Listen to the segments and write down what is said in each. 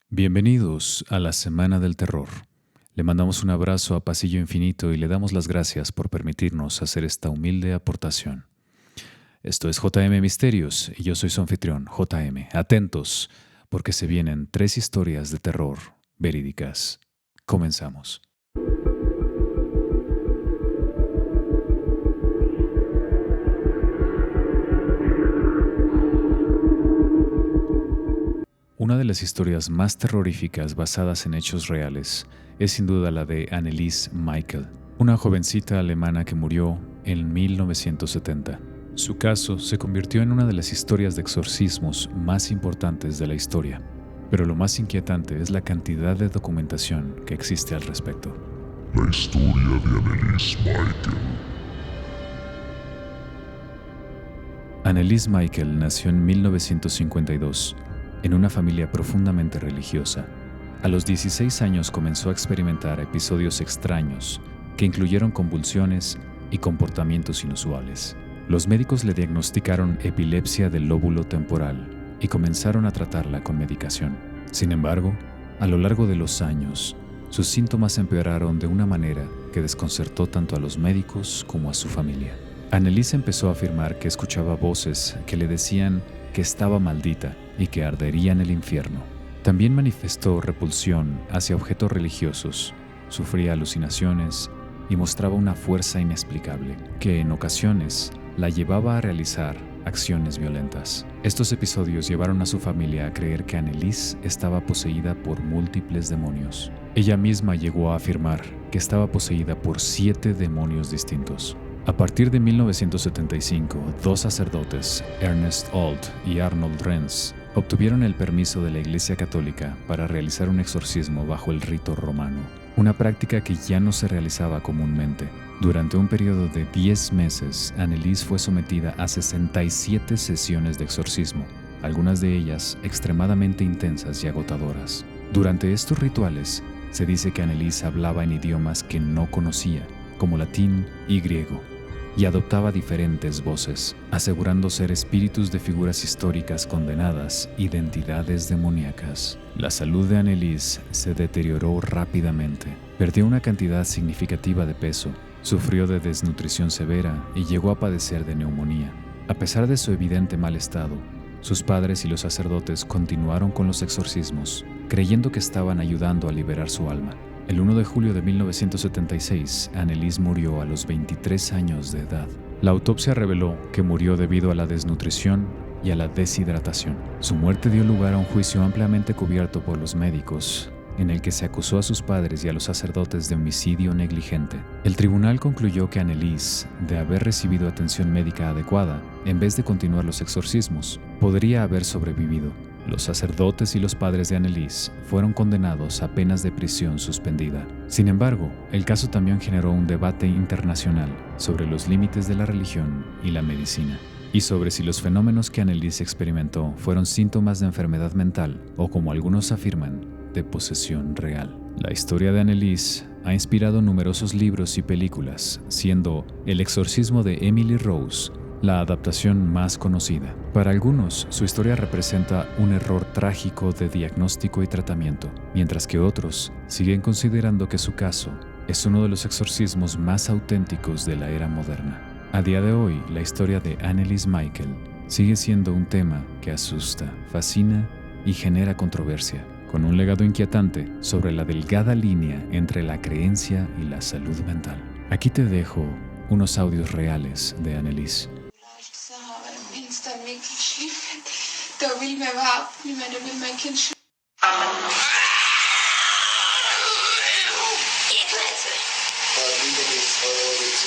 Bienvenidos a la Semana del Terror. Le mandamos un abrazo a Pasillo Infinito y le damos las gracias por permitirnos hacer esta humilde aportación. Esto es JM Misterios y yo soy su anfitrión, JM. Atentos, porque se vienen 3 historias de terror verídicas. Comenzamos. Una de las historias más terroríficas basadas en hechos reales es sin duda la de Anneliese Michael, una jovencita alemana que murió en 1970. Su caso se convirtió en una de las historias de exorcismos más importantes de la historia, pero lo más inquietante es la cantidad de documentación que existe al respecto. La historia de Anneliese Michael. Anneliese Michael nació en 1952 en una familia profundamente religiosa. A los 16 años comenzó a experimentar episodios extraños que incluyeron convulsiones y comportamientos inusuales. Los médicos le diagnosticaron epilepsia del lóbulo temporal y comenzaron a tratarla con medicación. Sin embargo, a lo largo de los años, sus síntomas empeoraron de una manera que desconcertó tanto a los médicos como a su familia. Anneliese empezó a afirmar que escuchaba voces que le decían que estaba maldita y que ardería en el infierno. También manifestó repulsión hacia objetos religiosos, sufría alucinaciones y mostraba una fuerza inexplicable que en ocasiones la llevaba a realizar acciones violentas. Estos episodios llevaron a su familia a creer que Anneliese estaba poseída por múltiples demonios. Ella misma llegó a afirmar que estaba poseída por 7 demonios distintos. A partir de 1975, 2 sacerdotes, Ernest Old y Arnold Renz, obtuvieron el permiso de la Iglesia Católica para realizar un exorcismo bajo el rito romano, una práctica que ya no se realizaba comúnmente. Durante un periodo de 10 meses, Anneliese fue sometida a 67 sesiones de exorcismo, algunas de ellas extremadamente intensas y agotadoras. Durante estos rituales, se dice que Anneliese hablaba en idiomas que no conocía, como latín y griego, y adoptaba diferentes voces, asegurando ser espíritus de figuras históricas condenadas y de entidades demoníacas. La salud de Anneliese se deterioró rápidamente. Perdió una cantidad significativa de peso, sufrió de desnutrición severa y llegó a padecer de neumonía. A pesar de su evidente mal estado, sus padres y los sacerdotes continuaron con los exorcismos, creyendo que estaban ayudando a liberar su alma. El 1 de julio de 1976, Anneliese murió a los 23 años de edad. La autopsia reveló que murió debido a la desnutrición y a la deshidratación. Su muerte dio lugar a un juicio ampliamente cubierto por los médicos, en el que se acusó a sus padres y a los sacerdotes de homicidio negligente. El tribunal concluyó que Anneliese, de haber recibido atención médica adecuada, en vez de continuar los exorcismos, podría haber sobrevivido. Los sacerdotes y los padres de Anneliese fueron condenados a penas de prisión suspendida. Sin embargo, el caso también generó un debate internacional sobre los límites de la religión y la medicina, y sobre si los fenómenos que Anneliese experimentó fueron síntomas de enfermedad mental o, como algunos afirman, de posesión real. La historia de Anneliese ha inspirado numerosos libros y películas, siendo El exorcismo de Emily Rose la adaptación más conocida. Para algunos, su historia representa un error trágico de diagnóstico y tratamiento, mientras que otros siguen considerando que su caso es uno de los exorcismos más auténticos de la era moderna. A día de hoy, la historia de Anneliese Michael sigue siendo un tema que asusta, fascina y genera controversia, con un legado inquietante sobre la delgada línea entre la creencia y la salud mental. Aquí te dejo unos audios reales de Anneliese. Dann wirklich schlimm. Da will mir überhaupt nicht mehr, da will mein Kind schlafen.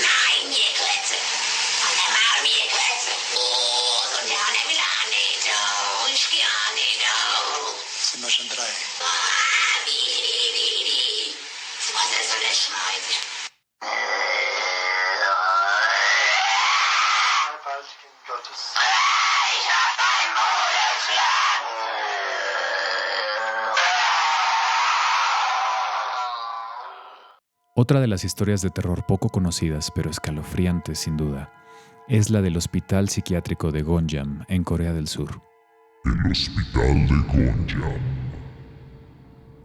Nein, ihr Klötze! Und der Maul, ihr Klötze! Oh, und der Anne will auch nicht, oh, ich geh auch nicht, oh. Sind wir schon 3? Wie. Was ist so eine Scheiße? Gottes. Ich hab dein Maul erschlagen. Otra de las historias de terror poco conocidas, pero escalofriantes sin duda, es la del Hospital Psiquiátrico de Gonjam, en Corea del Sur. El Hospital de Gonjam.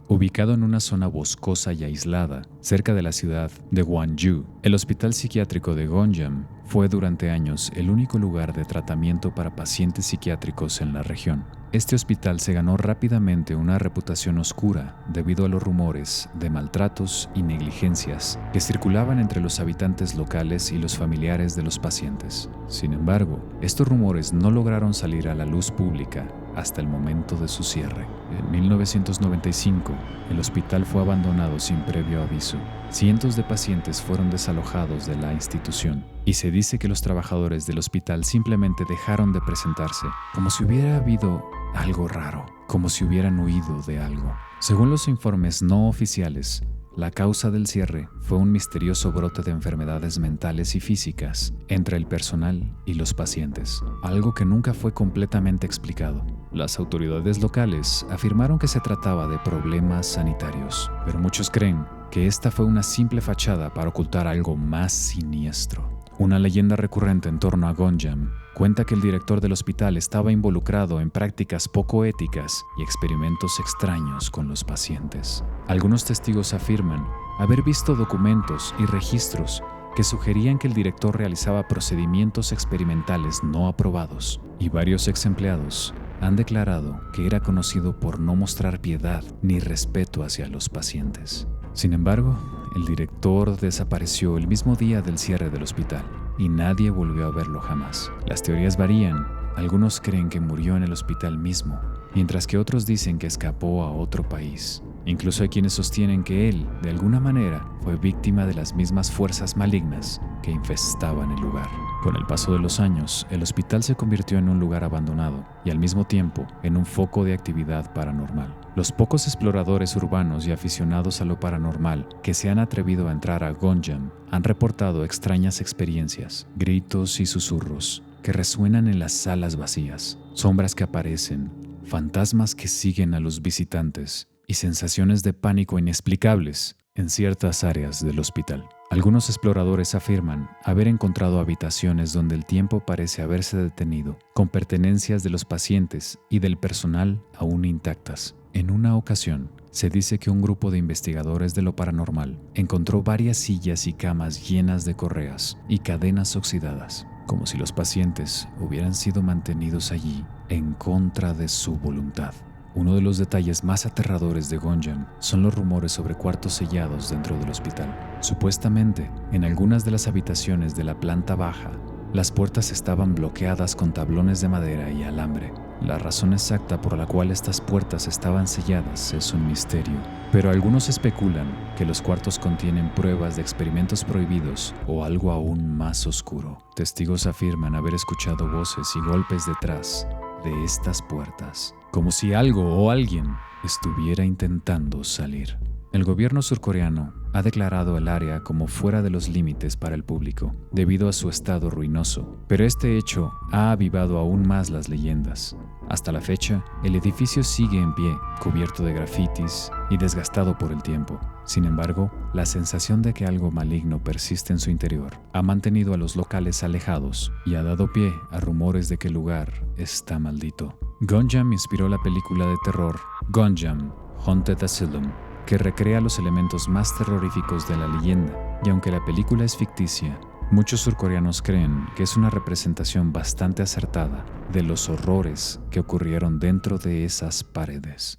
Ubicado en una zona boscosa y aislada, cerca de la ciudad de Gwangju, el Hospital Psiquiátrico de Gonjam fue durante años el único lugar de tratamiento para pacientes psiquiátricos en la región. Este hospital se ganó rápidamente una reputación oscura debido a los rumores de maltratos y negligencias que circulaban entre los habitantes locales y los familiares de los pacientes. Sin embargo, estos rumores no lograron salir a la luz pública hasta el momento de su cierre. En 1995, el hospital fue abandonado sin previo aviso. Cientos de pacientes fueron desalojados de la institución y se dice que los trabajadores del hospital simplemente dejaron de presentarse, como si hubiera habido algo raro, como si hubieran huido de algo. Según los informes no oficiales, la causa del cierre fue un misterioso brote de enfermedades mentales y físicas entre el personal y los pacientes, algo que nunca fue completamente explicado. Las autoridades locales afirmaron que se trataba de problemas sanitarios, pero muchos creen que esta fue una simple fachada para ocultar algo más siniestro. Una leyenda recurrente en torno a Gonjam cuenta que el director del hospital estaba involucrado en prácticas poco éticas y experimentos extraños con los pacientes. Algunos testigos afirman haber visto documentos y registros que sugerían que el director realizaba procedimientos experimentales no aprobados, y varios ex empleados han declarado que era conocido por no mostrar piedad ni respeto hacia los pacientes. Sin embargo, el director desapareció el mismo día del cierre del hospital y nadie volvió a verlo jamás. Las teorías varían. Algunos creen que murió en el hospital mismo, mientras que otros dicen que escapó a otro país. Incluso hay quienes sostienen que él, de alguna manera, fue víctima de las mismas fuerzas malignas que infestaban el lugar. Con el paso de los años, el hospital se convirtió en un lugar abandonado y al mismo tiempo en un foco de actividad paranormal. Los pocos exploradores urbanos y aficionados a lo paranormal que se han atrevido a entrar a Gonjam han reportado extrañas experiencias, gritos y susurros que resuenan en las salas vacías, sombras que aparecen, fantasmas que siguen a los visitantes y sensaciones de pánico inexplicables en ciertas áreas del hospital. Algunos exploradores afirman haber encontrado habitaciones donde el tiempo parece haberse detenido, con pertenencias de los pacientes y del personal aún intactas. En una ocasión, se dice que un grupo de investigadores de lo paranormal encontró varias sillas y camas llenas de correas y cadenas oxidadas, como si los pacientes hubieran sido mantenidos allí en contra de su voluntad. Uno de los detalles más aterradores de Gonjam son los rumores sobre cuartos sellados dentro del hospital. Supuestamente, en algunas de las habitaciones de la planta baja, las puertas estaban bloqueadas con tablones de madera y alambre. La razón exacta por la cual estas puertas estaban selladas es un misterio, pero algunos especulan que los cuartos contienen pruebas de experimentos prohibidos o algo aún más oscuro. Testigos afirman haber escuchado voces y golpes detrás de estas puertas, como si algo o alguien estuviera intentando salir. El gobierno surcoreano ha declarado el área como fuera de los límites para el público, debido a su estado ruinoso, pero este hecho ha avivado aún más las leyendas. Hasta la fecha, el edificio sigue en pie, cubierto de grafitis y desgastado por el tiempo. Sin embargo, la sensación de que algo maligno persiste en su interior ha mantenido a los locales alejados y ha dado pie a rumores de que el lugar está maldito. Gonjam inspiró la película de terror Gonjam, Haunted Asylum, que recrea los elementos más terroríficos de la leyenda, y aunque la película es ficticia, muchos surcoreanos creen que es una representación bastante acertada de los horrores que ocurrieron dentro de esas paredes.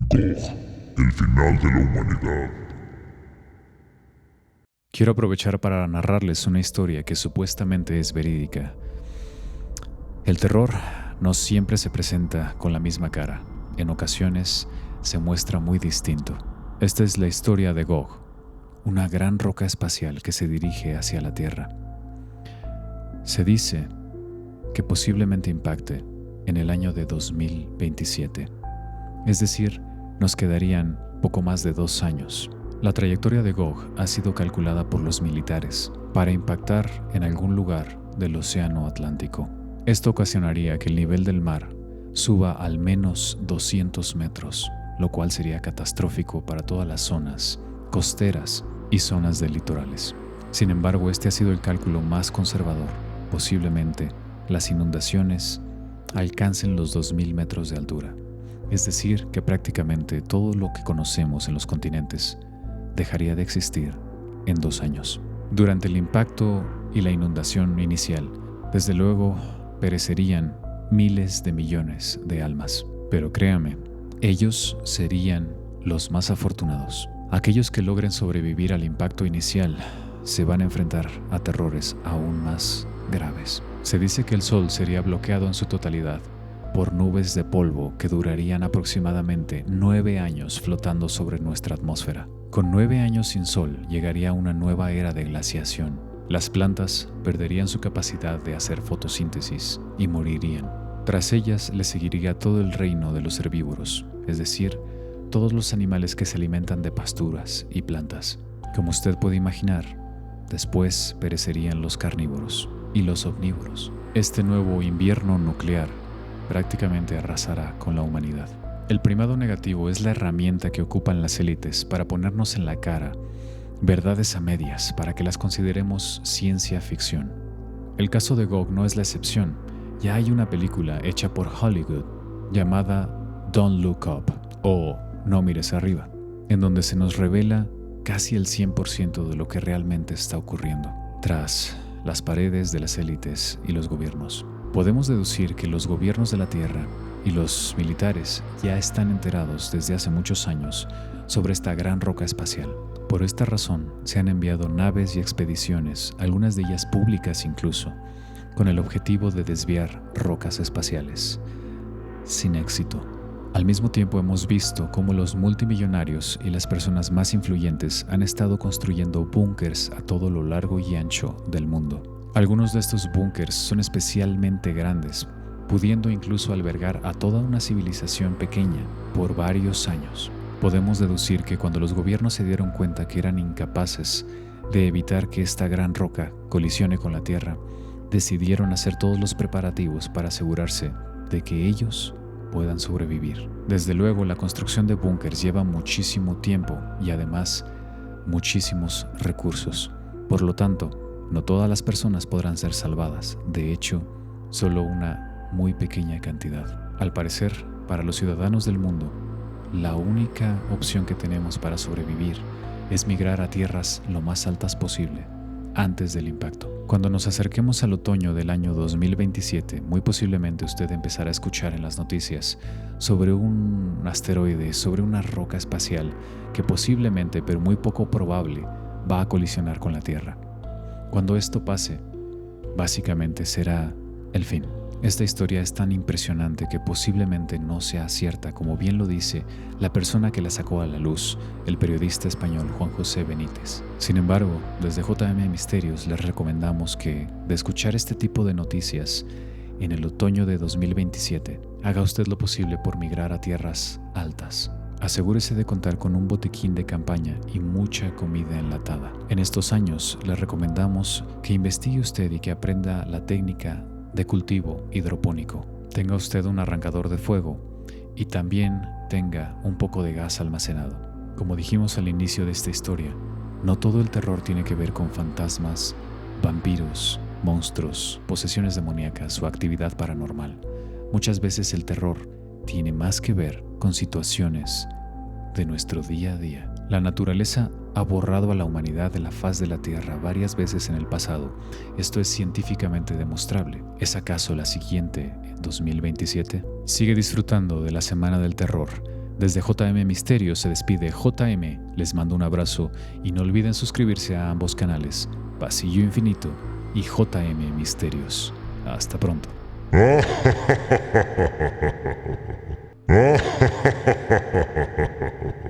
Gog, el final de la humanidad. Quiero aprovechar para narrarles una historia que supuestamente es verídica. El terror no siempre se presenta con la misma cara. En ocasiones se muestra muy distinto. Esta es la historia de Gog, una gran roca espacial que se dirige hacia la Tierra. Se dice que posiblemente impacte en el año de 2027. Es decir, nos quedarían poco más de 2 años. La trayectoria de Gog ha sido calculada por los militares para impactar en algún lugar del Océano Atlántico. Esto ocasionaría que el nivel del mar suba al menos 200 metros, lo cual sería catastrófico para todas las zonas costeras y zonas de litorales. Sin embargo, este ha sido el cálculo más conservador. Posiblemente las inundaciones alcancen los 2000 metros de altura. es decir, que prácticamente todo lo que conocemos en los continentes dejaría de existir en 2 años. Durante el impacto y la inundación inicial, desde luego, perecerían miles de millones de almas. Pero créame, ellos serían los más afortunados. Aquellos que logren sobrevivir al impacto inicial se van a enfrentar a terrores aún más graves. Se dice que el Sol sería bloqueado en su totalidad por nubes de polvo que durarían aproximadamente 9 años flotando sobre nuestra atmósfera. Con 9 años sin Sol llegaría una nueva era de glaciación. Las plantas perderían su capacidad de hacer fotosíntesis y morirían. Tras ellas le seguiría todo el reino de los herbívoros, es decir, todos los animales que se alimentan de pasturas y plantas. Como usted puede imaginar, después perecerían los carnívoros y los omnívoros. Este nuevo invierno nuclear prácticamente arrasará con la humanidad. El primado negativo es la herramienta que ocupan las élites para ponernos en la cara verdades a medias para que las consideremos ciencia ficción. El caso de Gog no es la excepción. Ya hay una película hecha por Hollywood llamada Don't Look Up o No Mires Arriba, en donde se nos revela casi el 100% de lo que realmente está ocurriendo tras las paredes de las élites y los gobiernos. Podemos deducir que los gobiernos de la Tierra y los militares ya están enterados desde hace muchos años sobre esta gran roca espacial. Por esta razón se han enviado naves y expediciones, algunas de ellas públicas incluso, con el objetivo de desviar rocas espaciales. Sin éxito. Al mismo tiempo hemos visto cómo los multimillonarios y las personas más influyentes han estado construyendo búnkers a todo lo largo y ancho del mundo. Algunos de estos búnkers son especialmente grandes, pudiendo incluso albergar a toda una civilización pequeña por varios años. Podemos deducir que cuando los gobiernos se dieron cuenta que eran incapaces de evitar que esta gran roca colisione con la Tierra, decidieron hacer todos los preparativos para asegurarse de que ellos puedan sobrevivir. Desde luego, la construcción de búnkers lleva muchísimo tiempo y además muchísimos recursos. Por lo tanto, no todas las personas podrán ser salvadas. De hecho, solo una muy pequeña cantidad. Al parecer, para los ciudadanos del mundo, la única opción que tenemos para sobrevivir es migrar a tierras lo más altas posible, antes del impacto. Cuando nos acerquemos al otoño del año 2027, muy posiblemente usted empezará a escuchar en las noticias sobre un asteroide, sobre una roca espacial que posiblemente, pero muy poco probable, va a colisionar con la Tierra. Cuando esto pase, básicamente será el fin. Esta historia es tan impresionante que posiblemente no sea cierta, como bien lo dice la persona que la sacó a la luz, el periodista español Juan José Benítez. Sin embargo, desde JM Misterios les recomendamos que, de escuchar este tipo de noticias en el otoño de 2027, haga usted lo posible por migrar a tierras altas. Asegúrese de contar con un botiquín de campaña y mucha comida enlatada. En estos años, le recomendamos que investigue usted y que aprenda la técnica de cultivo hidropónico. Tenga usted un arrancador de fuego y también tenga un poco de gas almacenado. Como dijimos al inicio de esta historia, no todo el terror tiene que ver con fantasmas, vampiros, monstruos, posesiones demoníacas o actividad paranormal. Muchas veces el terror tiene más que ver con situaciones de nuestro día a día. La naturaleza ha borrado a la humanidad de la faz de la Tierra varias veces en el pasado. Esto es científicamente demostrable. ¿Es acaso la siguiente en 2027? Sigue disfrutando de la Semana del Terror. Desde JM Misterios se despide JM, les mando un abrazo y no olviden suscribirse a ambos canales, Pasillo Infinito y JM Misterios. Hasta pronto. Ha ha ha ha ha ha ha.